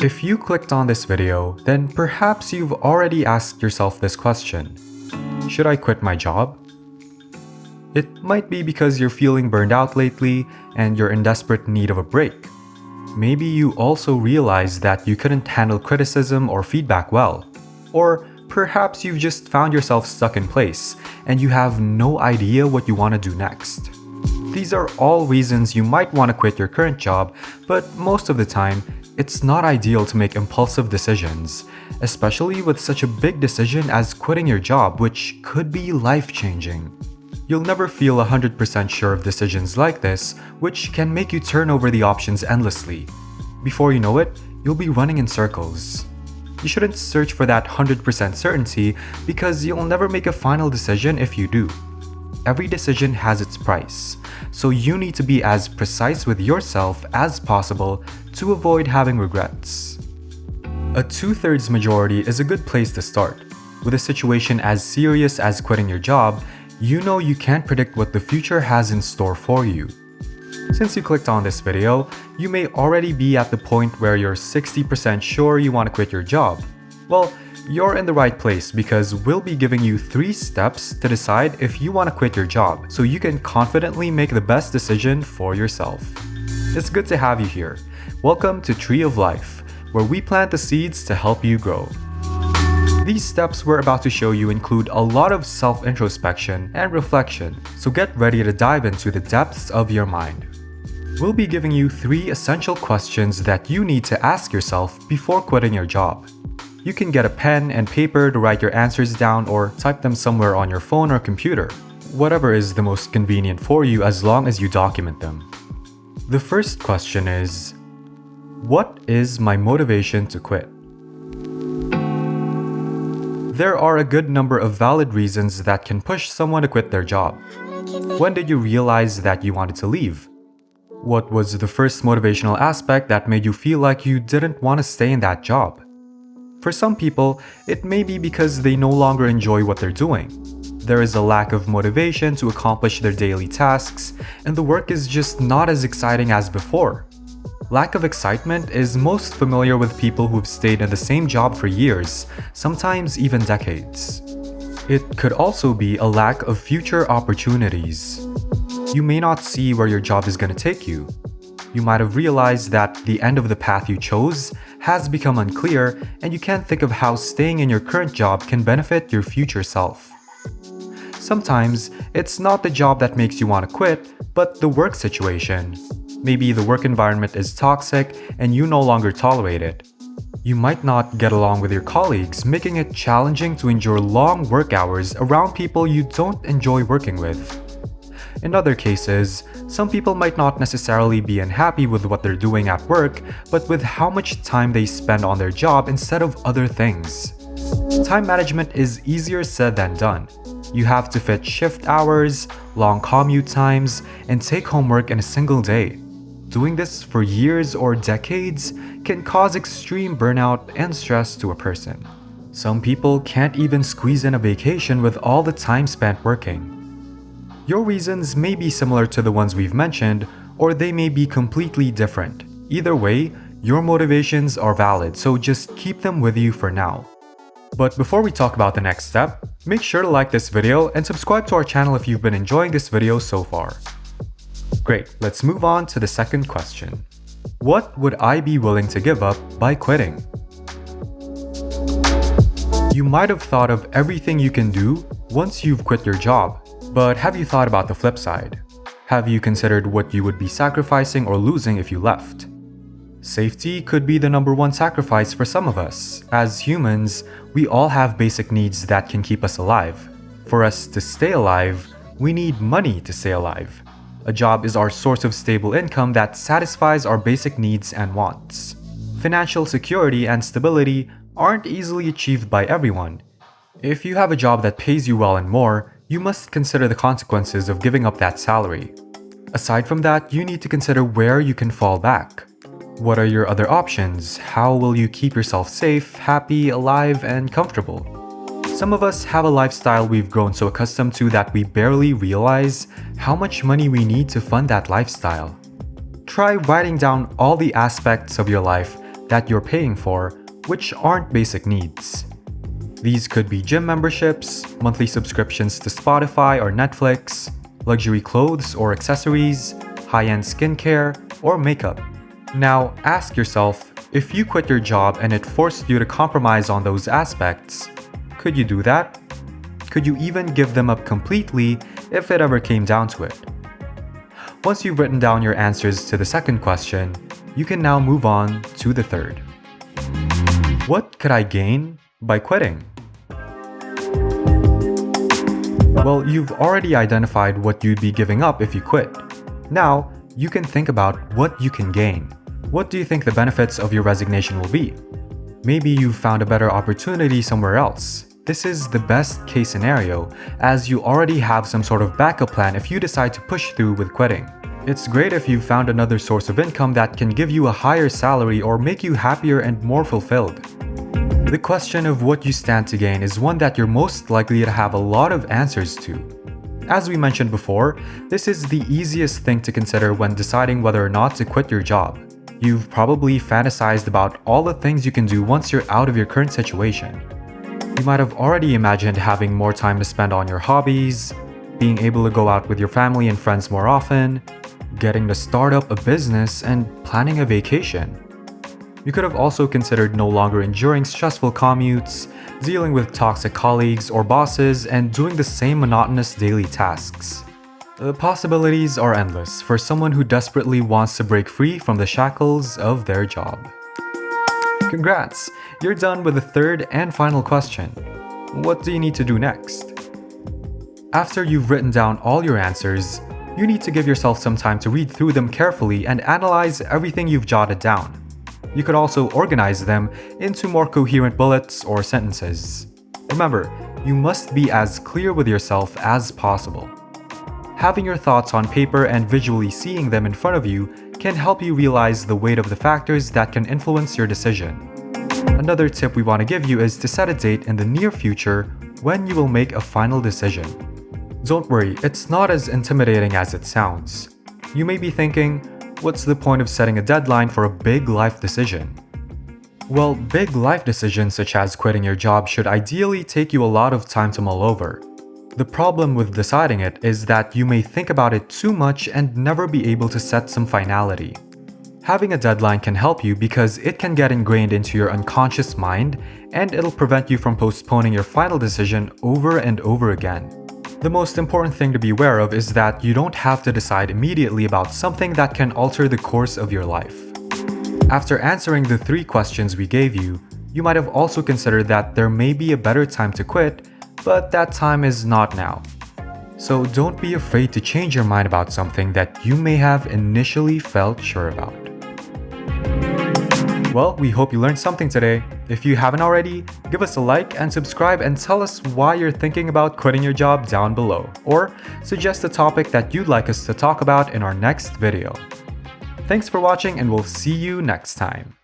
If you clicked on this video, then perhaps you've already asked yourself this question. Should I quit my job? It might be because you're feeling burned out lately and you're in desperate need of a break. Maybe you also realize that you couldn't handle criticism or feedback well. Or perhaps you've just found yourself stuck in place and you have no idea what you want to do next. These are all reasons you might want to quit your current job, but most of the time, it's not ideal to make impulsive decisions, especially with such a big decision as quitting your job, which could be life-changing. You'll never feel 100% sure of decisions like this, which can make you turn over the options endlessly. Before you know it, you'll be running in circles. You shouldn't search for that 100% certainty because you'll never make a final decision if you do. Every decision has its price, so you need to be as precise with yourself as possible to avoid having regrets. A 2/3 majority is a good place to start. With a situation as serious as quitting your job, you know you can't predict what the future has in store for you. Since you clicked on this video, you may already be at the point where you're 60% sure you want to quit your job. Well, you're in the right place because we'll be giving you 3 steps to decide if you want to quit your job so you can confidently make the best decision for yourself. It's good to have you here. Welcome to Tree of Life, where we plant the seeds to help you grow. These steps we're about to show you include a lot of self-introspection and reflection, so get ready to dive into the depths of your mind. We'll be giving you 3 essential questions that you need to ask yourself before quitting your job. You can get a pen and paper to write your answers down or type them somewhere on your phone or computer, whatever is the most convenient for you as long as you document them. The first question is, what is my motivation to quit? There are a good number of valid reasons that can push someone to quit their job. When did you realize that you wanted to leave? What was the first motivational aspect that made you feel like you didn't want to stay in that job? For some people, it may be because they no longer enjoy what they're doing. There is a lack of motivation to accomplish their daily tasks, and the work is just not as exciting as before. Lack of excitement is most familiar with people who've stayed in the same job for years, sometimes even decades. It could also be a lack of future opportunities. You may not see where your job is going to take you. You might have realized that the end of the path you chose has become unclear, and you can't think of how staying in your current job can benefit your future self. Sometimes, it's not the job that makes you want to quit, but the work situation. Maybe the work environment is toxic and you no longer tolerate it. You might not get along with your colleagues, making it challenging to endure long work hours around people you don't enjoy working with. In other cases, some people might not necessarily be unhappy with what they're doing at work, but with how much time they spend on their job instead of other things. Time management is easier said than done. You have to fit shift hours, long commute times, and take-home work in a single day. Doing this for years or decades can cause extreme burnout and stress to a person. Some people can't even squeeze in a vacation with all the time spent working. Your reasons may be similar to the ones we've mentioned, or they may be completely different. Either way, your motivations are valid, so just keep them with you for now. But before we talk about the next step, make sure to like this video and subscribe to our channel if you've been enjoying this video so far. Great, let's move on to the second question. What would I be willing to give up by quitting? You might have thought of everything you can do once you've quit your job, but have you thought about the flip side? Have you considered what you would be sacrificing or losing if you left? Safety could be the number one sacrifice for some of us. As humans, we all have basic needs that can keep us alive. For us to stay alive, we need money to stay alive. A job is our source of stable income that satisfies our basic needs and wants. Financial security and stability aren't easily achieved by everyone. If you have a job that pays you well and more, you must consider the consequences of giving up that salary. Aside from that, you need to consider where you can fall back. What are your other options? How will you keep yourself safe, happy, alive, and comfortable? Some of us have a lifestyle we've grown so accustomed to that we barely realize how much money we need to fund that lifestyle. Try writing down all the aspects of your life that you're paying for, which aren't basic needs. These could be gym memberships, monthly subscriptions to Spotify or Netflix, luxury clothes or accessories, high-end skincare, or makeup. Now, ask yourself, if you quit your job and it forced you to compromise on those aspects, could you do that? Could you even give them up completely if it ever came down to it? Once you've written down your answers to the second question, you can now move on to the third. What could I gain by quitting? Well, you've already identified what you'd be giving up if you quit. Now, you can think about what you can gain. What do you think the benefits of your resignation will be? Maybe you've found a better opportunity somewhere else. This is the best case scenario, as you already have some sort of backup plan if you decide to push through with quitting. It's great if you've found another source of income that can give you a higher salary or make you happier and more fulfilled. The question of what you stand to gain is one that you're most likely to have a lot of answers to. As we mentioned before, this is the easiest thing to consider when deciding whether or not to quit your job. You've probably fantasized about all the things you can do once you're out of your current situation. You might have already imagined having more time to spend on your hobbies, being able to go out with your family and friends more often, getting to start up a business, and planning a vacation. You could have also considered no longer enduring stressful commutes, dealing with toxic colleagues or bosses, and doing the same monotonous daily tasks. The possibilities are endless for someone who desperately wants to break free from the shackles of their job. Congrats! You're done with the third and final question. What do you need to do next? After you've written down all your answers, you need to give yourself some time to read through them carefully and analyze everything you've jotted down. You could also organize them into more coherent bullets or sentences. Remember, you must be as clear with yourself as possible. Having your thoughts on paper and visually seeing them in front of you can help you realize the weight of the factors that can influence your decision. Another tip we want to give you is to set a date in the near future when you will make a final decision. Don't worry, it's not as intimidating as it sounds. You may be thinking, what's the point of setting a deadline for a big life decision? Well, big life decisions such as quitting your job should ideally take you a lot of time to mull over. The problem with deciding it is that you may think about it too much and never be able to set some finality. Having a deadline can help you because it can get ingrained into your unconscious mind and it'll prevent you from postponing your final decision over and over again. The most important thing to be aware of is that you don't have to decide immediately about something that can alter the course of your life. After answering the 3 questions we gave you, you might have also considered that there may be a better time to quit, but that time is not now. So don't be afraid to change your mind about something that you may have initially felt sure about. Well, we hope you learned something today. If you haven't already, give us a like and subscribe and tell us why you're thinking about quitting your job down below, or suggest a topic that you'd like us to talk about in our next video. Thanks for watching and we'll see you next time.